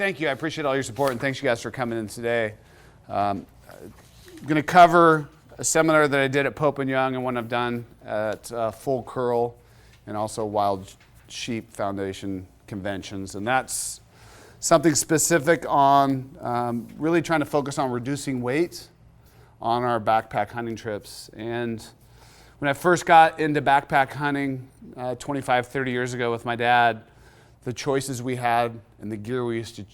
Thank you. I appreciate all your support, and thanks you guys for coming in today. I'm going to cover a seminar that I did at Pope & Young and one I've done at Full Curl and also Wild Sheep Foundation conventions. And that's something specific on really trying to focus on reducing weight on our backpack hunting trips. And when I first got into backpack hunting 25, 30 years ago with my dad, the choices we had and the gear we used to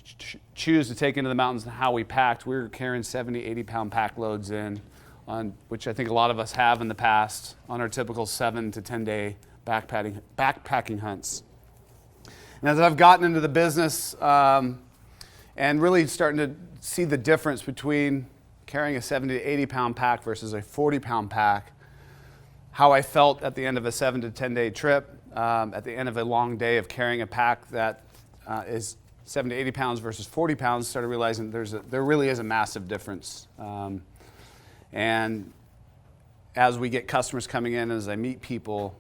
choose to take into the mountains and how we packed, we were carrying 70, 80-pound pack loads in, on which I think a lot of us have in the past, on our typical 7 to 10-day backpacking hunts. And as I've gotten into the business and really starting to see the difference between carrying a 70 to 80-pound pack versus a 40-pound pack, how I felt at the end of a 7 to 10-day trip, at the end of a long day of carrying a pack that is 70 to 80 pounds versus 40 pounds, started realizing there really is a massive difference. And as we get customers coming in, as I meet people,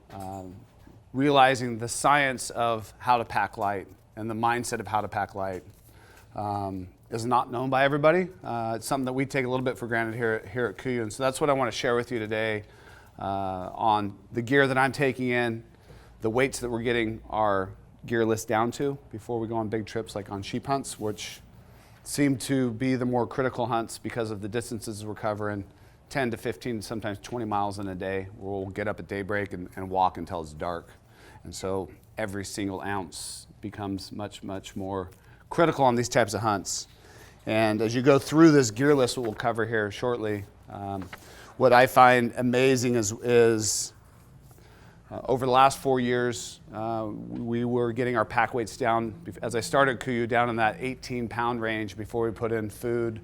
realizing the science of how to pack light and the mindset of how to pack light is not known by everybody. It's something that we take a little bit for granted here at KUIU. And so that's what I want to share with you today on the gear that I'm taking in, the weights that we're getting our gear list down to before we go on big trips like on sheep hunts, which seem to be the more critical hunts because of the distances we're covering, 10 to 15, sometimes 20 miles in a day. We'll get up at daybreak and walk until it's dark. And so every single ounce becomes much, much more critical on these types of hunts. And as you go through this gear list, what we'll cover here shortly, what I find amazing is over the last 4 years, we were getting our pack weights down, as I started KUIU, down in that 18-pound range before we put in food,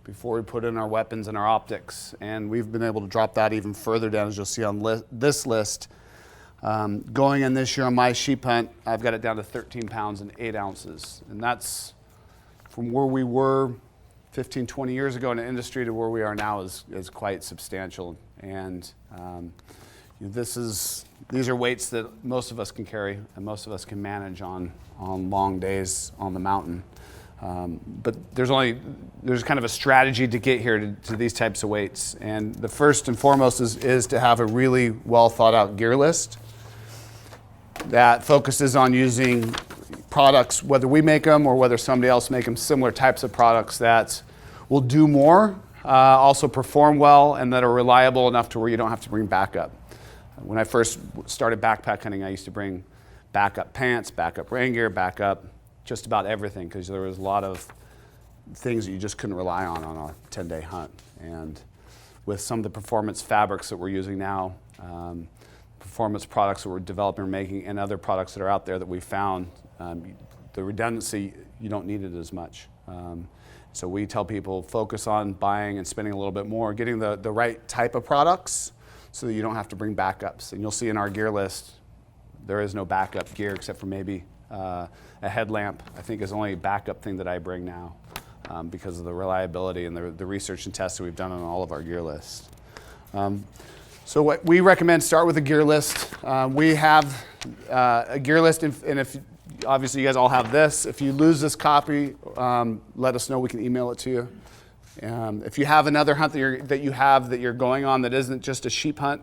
before we put in our weapons and our optics. And we've been able to drop that even further down, as you'll see on this list. Going in this year on my sheep hunt, I've got it down to 13 pounds and 8 ounces. And that's from where we were 15, 20 years ago in the industry to where we are now is quite substantial. And these are weights that most of us can carry and most of us can manage on long days on the mountain. But there's kind of a strategy to get here to these types of weights. And the first and foremost is to have a really well thought out gear list that focuses on using products, whether we make them or whether somebody else make them, similar types of products that will do more, also perform well, and that are reliable enough to where you don't have to bring backup. When I first started backpack hunting, I used to bring backup pants, backup rain gear, backup just about everything, because there was a lot of things that you just couldn't rely on a 10-day hunt. And with some of the performance fabrics that we're using now, performance products that we're developing or making, and other products that are out there that we found, the redundancy, you don't need it as much. So we tell people, focus on buying and spending a little bit more, getting the right type of products so that you don't have to bring backups. And you'll see in our gear list, there is no backup gear except for maybe a headlamp, I think is the only backup thing that I bring now because of the reliability and the research and tests that we've done on all of our gear lists. So what we recommend, start with a gear list. We have a gear list, and if obviously you guys all have this. If you lose this copy, let us know, we can email it to you. If you have another hunt that you're going on that isn't just a sheep hunt,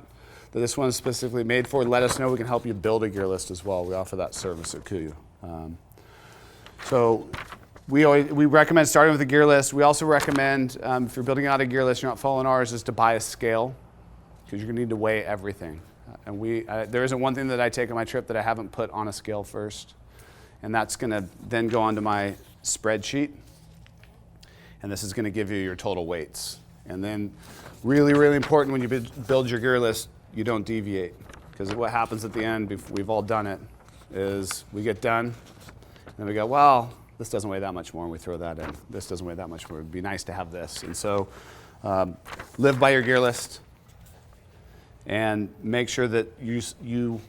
that this one is specifically made for, let us know. We can help you build a gear list as well. We offer that service at KUIU. So we recommend starting with a gear list. We also recommend, if you're building out a gear list, you're not following ours, is to buy a scale, because you're going to need to weigh everything. And there isn't one thing that I take on my trip that I haven't put on a scale first. And that's going to then go onto my spreadsheet. And this is going to give you your total weights. And then really, really important when you build your gear list, you don't deviate. Because what happens at the end, we've all done it, is we get done, and we go, well, this doesn't weigh that much more, and we throw that in. This doesn't weigh that much more. It would be nice to have this. And so live by your gear list and make sure that you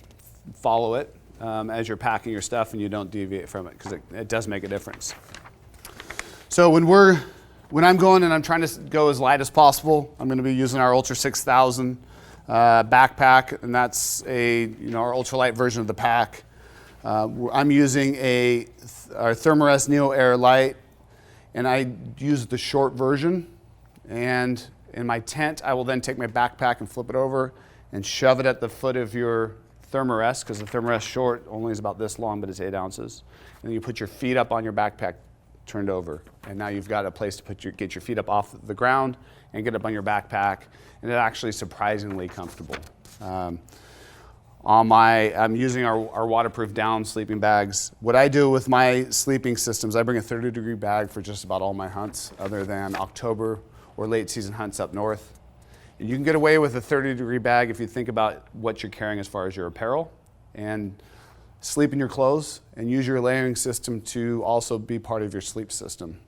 follow it as you're packing your stuff and you don't deviate from it, because it does make a difference. So when I'm going and I'm trying to go as light as possible, I'm going to be using our Ultra 6000 backpack, and that's our ultralight version of the pack. I'm using our Thermarest Neo Air Light, and I use the short version. And in my tent, I will then take my backpack and flip it over and shove it at the foot of your Thermarest, because the Thermarest short only is about this long, but it's 8 ounces. And then you put your feet up on your backpack turned over. And now you've got a place to get your feet up off the ground and get up on your backpack. And it's actually surprisingly comfortable. I'm using our waterproof down sleeping bags. What I do with my sleeping systems, I bring a 30-degree bag for just about all my hunts, other than October or late season hunts up north. And you can get away with a 30-degree bag if you think about what you're carrying as far as your apparel, and sleep in your clothes, and use your layering system to also be part of your sleep system.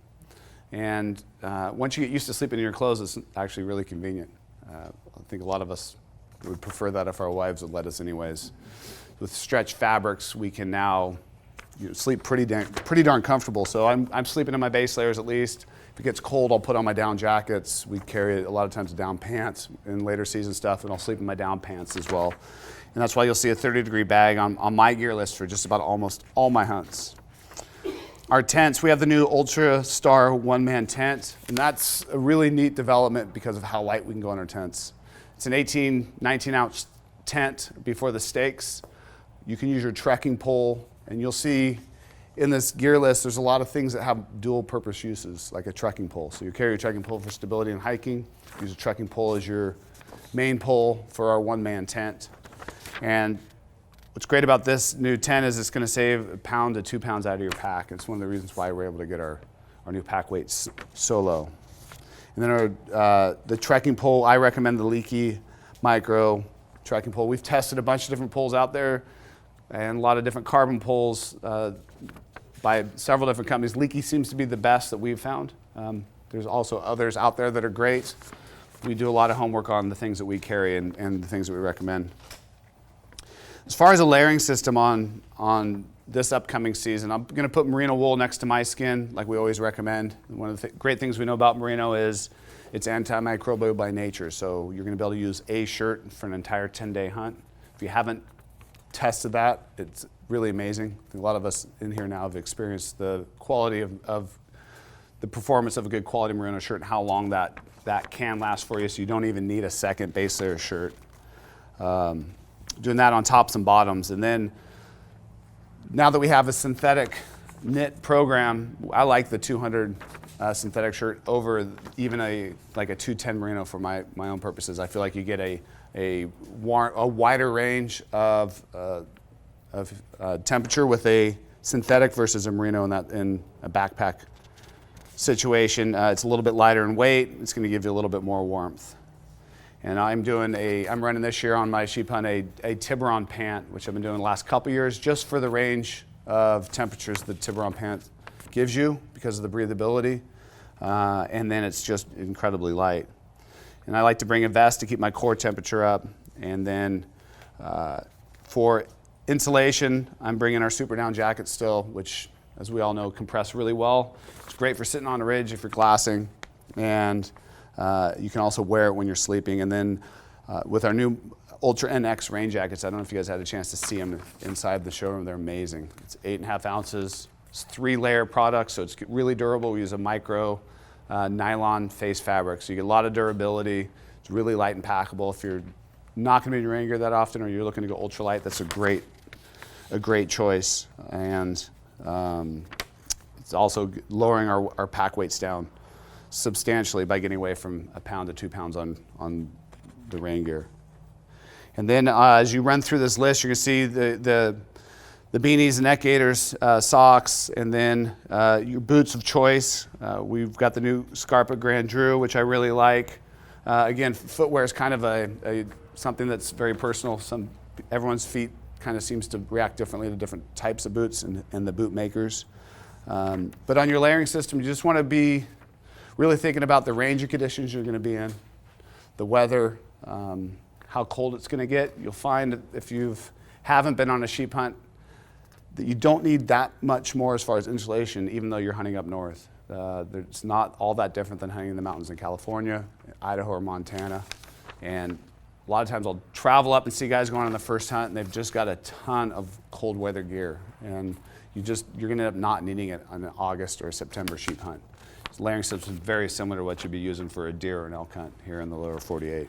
And once you get used to sleeping in your clothes, it's actually really convenient. I think a lot of us would prefer that if our wives would let us anyways. With stretched fabrics, we can now sleep pretty darn comfortable. So I'm sleeping in my base layers at least. If it gets cold, I'll put on my down jackets. We carry a lot of times down pants in later season stuff, and I'll sleep in my down pants as well. And that's why you'll see a 30-degree bag on my gear list for just about almost all my hunts. Our tents, we have the new Ultra Star one-man tent, and that's a really neat development because of how light we can go in our tents. It's an 19-ounce tent before the stakes. You can use your trekking pole, and you'll see in this gear list, there's a lot of things that have dual purpose uses, like a trekking pole. So you carry your trekking pole for stability and hiking. Use a trekking pole as your main pole for our one-man tent. And what's great about this new tent is it's going to save 1 pound to 2 pounds out of your pack. It's one of the reasons why we're able to get our new pack weights so low. And then the trekking pole, I recommend the Leaky Micro trekking pole. We've tested a bunch of different poles out there and a lot of different carbon poles by several different companies. Leaky seems to be the best that we've found. There's also others out there that are great. We do a lot of homework on the things that we carry and the things that we recommend. As far as a layering system on this upcoming season, I'm going to put merino wool next to my skin, like we always recommend. One of the great things we know about merino is it's antimicrobial by nature, so you're going to be able to use a shirt for an entire 10-day hunt. If you haven't tested that, it's really amazing. I think a lot of us in here now have experienced the quality of the performance of a good quality merino shirt and how long that can last for you, so you don't even need a second base layer shirt. Doing that on tops and bottoms. And then now that we have a synthetic knit program, I like the 200 synthetic shirt over even a 210 merino for my own purposes. I feel like you get a wider range of temperature with a synthetic versus a merino in a backpack situation. It's a little bit lighter in weight. It's going to give you a little bit more warmth. And I'm running this year on my sheep hunt a Tiburon pant, which I've been doing the last couple years, just for the range of temperatures the Tiburon pant gives you because of the breathability. And then it's just incredibly light. And I like to bring a vest to keep my core temperature up. And then for insulation, I'm bringing our super down jacket still, which, as we all know, compress really well. It's great for sitting on a ridge if you're glassing. And you can also wear it when you're sleeping. And then with our new Ultra NX rain jackets, I don't know if you guys had a chance to see them inside the showroom. They're amazing. It's 8.5 ounces. It's 3-layer product, so it's really durable. We use a micro nylon face fabric, so you get a lot of durability. It's really light and packable. If you're not going to be in your rain gear that often, or you're looking to go ultralight, that's a great choice. And it's also lowering our pack weights down substantially by getting away from 1 pound to 2 pounds on the rain gear. And then as you run through this list, you're going to see the beanies, the neck gaiters, socks, and then your boots of choice. We've got the new Scarpa Grand Drew, which I really like. Again, footwear is kind of something that's very personal. Everyone's feet kind of seems to react differently to different types of boots and the boot makers. But on your layering system, you just want to be really thinking about the range of conditions you're going to be in, the weather, how cold it's going to get. You'll find if you haven't been on a sheep hunt that you don't need that much more as far as insulation, even though you're hunting up north. It's not all that different than hunting in the mountains in California, Idaho, or Montana. And a lot of times I'll travel up and see guys going on the first hunt and they've just got a ton of cold weather gear, and you're going to end up not needing it on an August or September sheep hunt. Layering system is very similar to what you'd be using for a deer or an elk hunt here in the lower 48.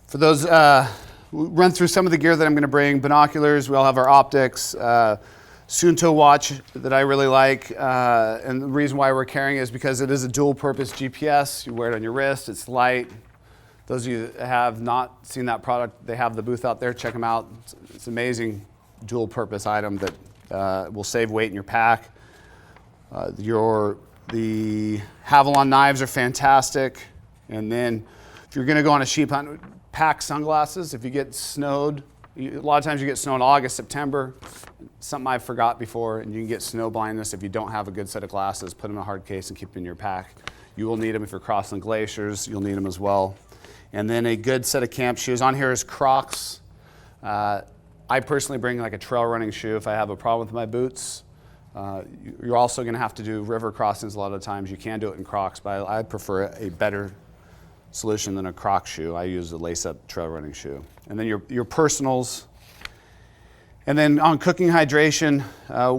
For those, we'll run through some of the gear that I'm going to bring. Binoculars, we all have our optics. Suunto watch that I really like, and the reason why we're carrying it is because it is a dual-purpose GPS. You wear it on your wrist, it's light. Those of you that have not seen that product, they have the booth out there, check them out. It's an amazing dual-purpose item that will save weight in your pack. The Havalon knives are fantastic, and then if you're going to go on a sheep hunt, pack sunglasses. If you get snowed, a lot of times you get snow in August, September, something I forgot before, and you can get snow blindness if you don't have a good set of glasses. Put them in a hard case and keep them in your pack. You will need them if you're crossing glaciers. You'll need them as well. And then a good set of camp shoes. On here is Crocs. I personally bring like a trail running shoe if I have a problem with my boots. You're also going to have to do river crossings a lot of times. You can do it in Crocs, but I prefer a better solution than a Croc shoe. I use a lace-up trail running shoe. And then your personals. And then on cooking hydration,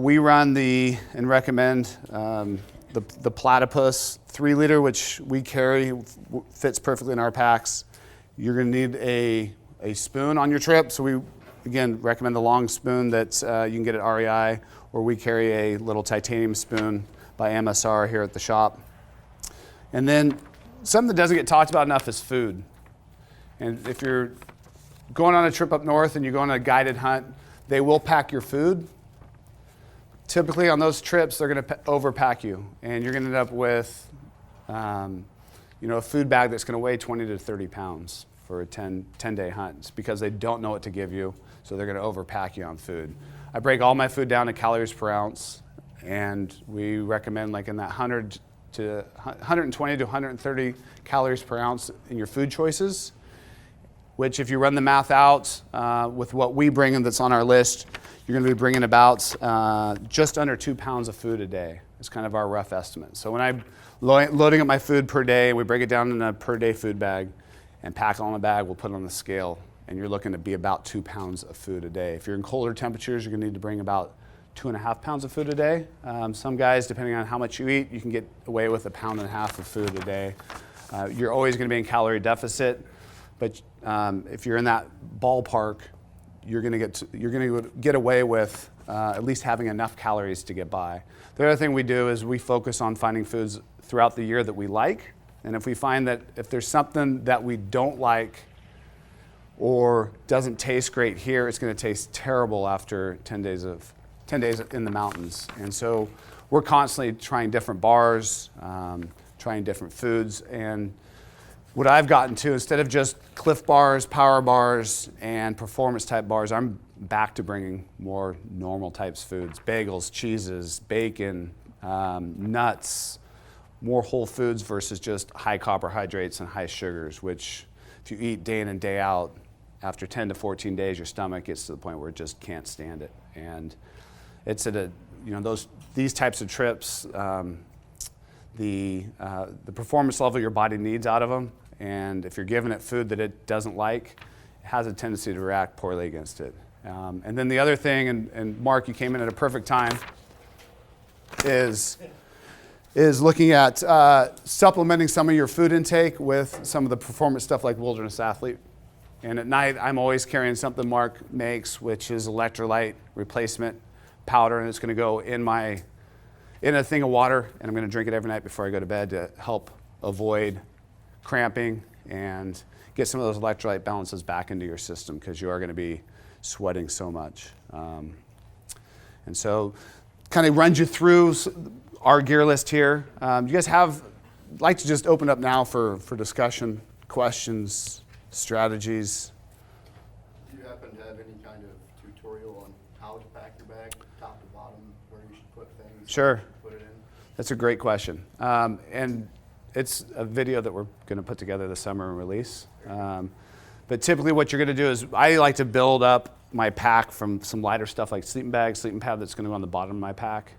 we run and recommend the Platypus 3 liter, which we carry, fits perfectly in our packs. You're going to need a spoon on your trip. So we, again, recommend the long spoon that you can get at REI, or we carry a little titanium spoon by MSR here at the shop. And then something that doesn't get talked about enough is food. And if you're going on a trip up north and you go on a guided hunt, they will pack your food. Typically on those trips, they're going to overpack you, and you're going to end up with a food bag that's going to weigh 20 to 30 pounds for a 10-day hunt. It's because they don't know what to give you, so they're going to overpack you on food. I break all my food down to calories per ounce, and we recommend like in that 120 to 130 calories per ounce in your food choices, which if you run the math out with what we bring and that's on our list, you're going to be bringing about just under 2 pounds of food a day. It's kind of our rough estimate. So when I'm loading up my food per day, we break it down in a per day food bag and pack it on a bag, we'll put it on the scale, and you're looking to be about 2 pounds of food a day. If you're in colder temperatures, you're going to need to bring about 2.5 pounds of food a day. Some guys, depending on how much you eat, you can get away with 1.5 pounds of food a day. You're always going to be in calorie deficit, but if you're in that ballpark, you're going to get away with at least having enough calories to get by. The other thing we do is we focus on finding foods throughout the year that we like, and if we find that if there's something that we don't like or doesn't taste great here, it's going to taste terrible after 10 days in the mountains. And so we're constantly trying different bars, trying different foods. And what I've gotten to, instead of just Cliff bars, power bars, and performance type bars, I'm back to bringing more normal types foods: bagels, cheeses, bacon, nuts, more whole foods versus just high carbohydrates and high sugars, which if you eat day in and day out, after 10 to 14 days, your stomach gets to the point where it just can't stand it. And it's at these types of trips, the performance level your body needs out of them, and if you're giving it food that it doesn't like, it has a tendency to react poorly against it. And then the other thing, and Mark, you came in at a perfect time, is looking at supplementing some of your food intake with some of the performance stuff like Wilderness Athlete. And at night, I'm always carrying something Mark makes, which is electrolyte replacement powder, and it's going to go in a thing of water, and I'm going to drink it every night before I go to bed to help avoid cramping and get some of those electrolyte balances back into your system, because you are going to be sweating so much. And so kind of runs you through our gear list here. You guys I'd like to just open up now for discussion, questions, strategies. Do you happen to have any kind of tutorial on how to pack your bag, top to bottom, where you should put things? Sure. Put it in? That's a great question. And it's a video that we're going to put together this summer and release. But typically what you're going to do is I like to build up my pack from some lighter stuff like sleeping bag, sleeping pad that's going to go on the bottom of my pack,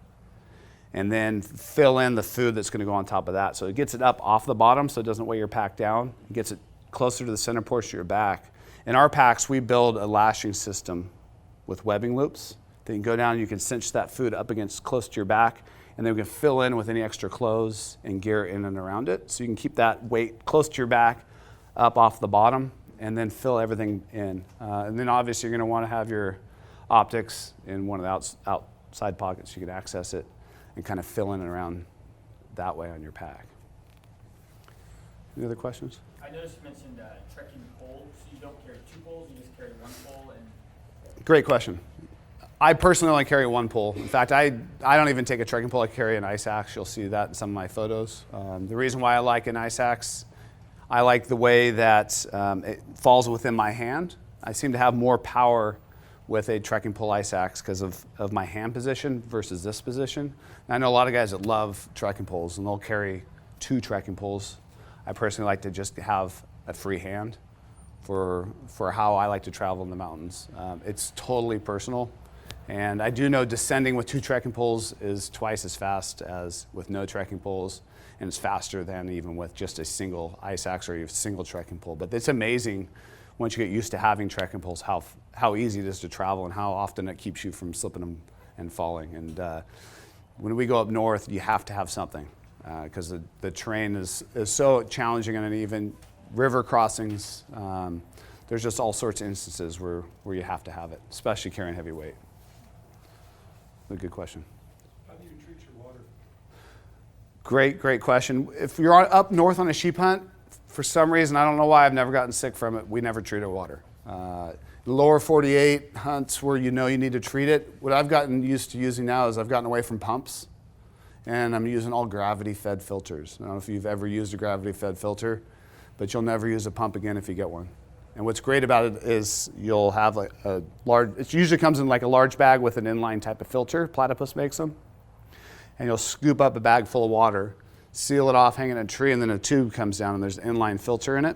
and then fill in the food that's going to go on top of that. So it gets it up off the bottom so it doesn't weigh your pack down. It gets it closer to the center portion of your back. In our packs, we build a lashing system with webbing loops. Then you can go down and you can cinch that food up against close to your back, and then we can fill in with any extra clothes and gear in and around it. So you can keep that weight close to your back, up off the bottom, and then fill everything in. And then obviously you're going to want to have your optics in one of the outside pockets. You can access it and kind of fill in and around that way on your pack. Any other questions? I noticed you mentioned trekking pole, so you don't carry 2 poles, you just carry 1 pole. And Great question. I personally only carry 1 pole. In fact, I don't even take a trekking pole. I carry an ice axe. You'll see that in some of my photos. The reason why I like an ice axe, I like the way that it falls within my hand. I seem to have more power with a trekking pole ice axe because of my hand position versus this position. And I know a lot of guys that love trekking poles and they'll carry 2 trekking poles. I personally like to just have a free hand for how I like to travel in the mountains. It's totally personal. And I do know descending with 2 trekking poles is twice as fast as with no trekking poles, and it's faster than even with just a single ice axe or a single trekking pole. But it's amazing once you get used to having trekking poles how easy it is to travel and how often it keeps you from slipping them and falling. And when we go up north, you have to have something because the terrain is so challenging and uneven. River crossings, there's just all sorts of instances where you have to have it, especially carrying heavy weight. A good question. How do you treat your water? Great question. If you're up north on a sheep hunt, for some reason, I don't know why, I've never gotten sick from it, we never treat our water. Lower 48 hunts where you know you need to treat it, what I've gotten used to using now is I've gotten away from pumps, and I'm using all gravity-fed filters. I don't know if you've ever used a gravity-fed filter, but you'll never use a pump again if you get one. And what's great about it is you'll have like a large, it usually comes in like a large bag with an inline type of filter, Platypus makes them. And you'll scoop up a bag full of water, seal it off, hang it in a tree, and then a tube comes down and there's an inline filter in it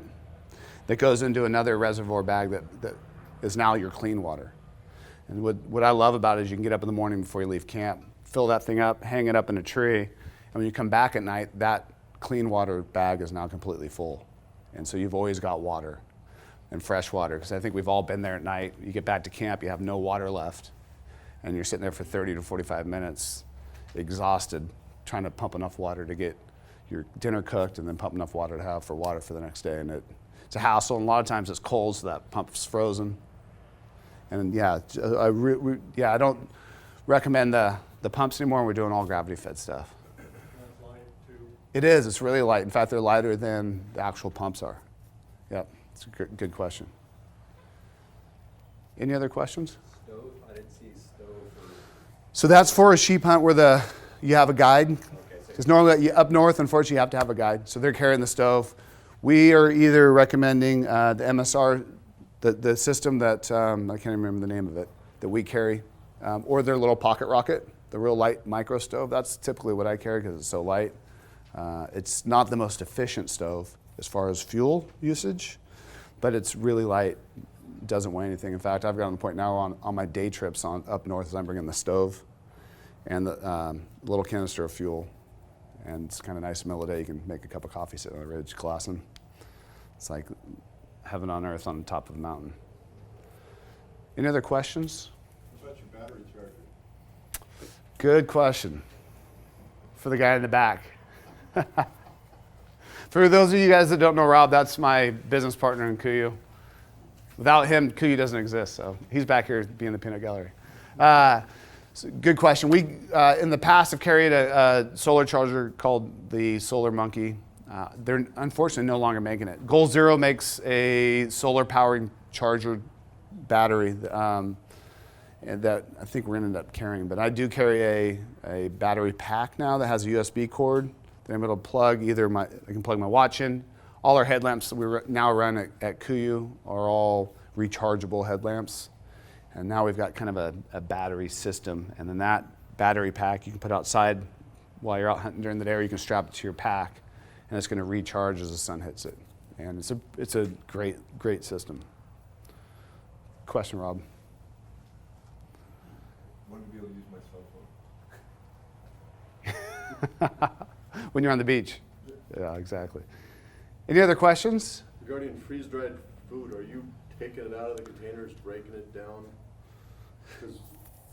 that goes into another reservoir bag that is now your clean water. And what I love about it is you can get up in the morning before you leave camp, fill that thing up, hang it up in a tree, and when you come back at night, that clean water bag is now completely full. And so you've always got water. And fresh water, because I think we've all been there at night. You get back to camp, you have no water left, and you're sitting there for 30 to 45 minutes, exhausted, trying to pump enough water to get your dinner cooked and then pump enough water to have for water for the next day. And it's a hassle, and a lot of times it's cold, so that pump's frozen. And yeah, I don't recommend the pumps anymore. We're doing all gravity-fed stuff. That's light too. It is. It's really light. In fact, they're lighter than the actual pumps are. Yep. It's a good question. Any other questions? Stove? I didn't see stove. So that's for a sheep hunt where you have a guide. Okay, Because normally up north, unfortunately, you have to have a guide. So they're carrying the stove. We are either recommending the MSR, the system that, I can't remember the name of it, that we carry, or their little pocket rocket, the real light micro stove. That's typically what I carry because it's so light. It's not the most efficient stove as far as fuel usage, but it's really light, doesn't weigh anything. In fact, I've gotten to the point now on my day trips up north as I'm bringing the stove and the little canister of fuel. And it's kind of nice in the middle of the day. You can make a cup of coffee sitting on the ridge glassing. It's like heaven on earth on the top of the mountain. Any other questions? What about your battery charger? Good question. For the guy in the back. For those of you guys that don't know Rob, that's my business partner in KUIU. Without him, KUIU doesn't exist, so he's back here being the peanut gallery. So good question. We, in the past, have carried a solar charger called the Solar Monkey. They're unfortunately no longer making it. Goal Zero makes a solar powering charger battery that I think we're gonna end up carrying, but I do carry a battery pack now that has a USB cord. I'm able to plug I can plug my watch in. All our headlamps that we now run at KUIU are all rechargeable headlamps. And now we've got kind of a battery system. And then that battery pack you can put outside while you're out hunting during the day, or you can strap it to your pack, and it's gonna recharge as the sun hits it. And it's a great system. Question, Rob? I wanted to be able to use my cell phone. When you're on the beach. Yeah, exactly. Any other questions? Regarding freeze-dried food, are you taking it out of the containers, breaking it down? Because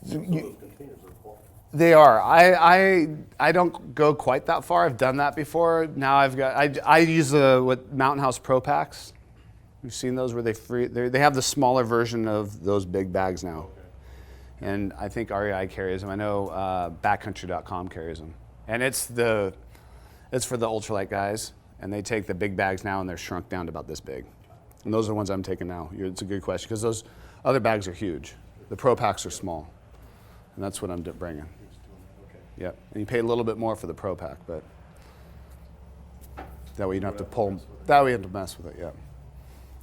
some of those containers are full. They are. I don't go quite that far. I've done that before. Now I use what Mountain House Pro Packs. You've seen those where they have the smaller version of those big bags now. Okay. And I think REI carries them. I know backcountry.com carries them. And it's for the ultralight guys. And they take the big bags now and they're shrunk down to about this big. And those are the ones I'm taking now. It's a good question because those other bags are huge. The Pro Packs are small. And that's what I'm bringing. Okay. Yep. And you pay a little bit more for the Pro Pack, but that way you don't have to pull. That way you have to mess with it. Yeah.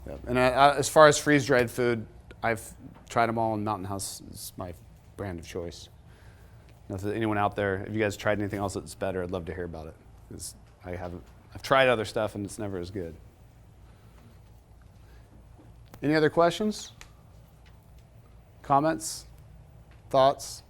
Yep. And as far as freeze-dried food, I've tried them all, and Mountain House is my brand of choice. Now, if there's anyone out there, if you guys tried anything else that's better, I'd love to hear about it. 'Cause I've tried other stuff, and it's never as good. Any other questions? Comments? Thoughts?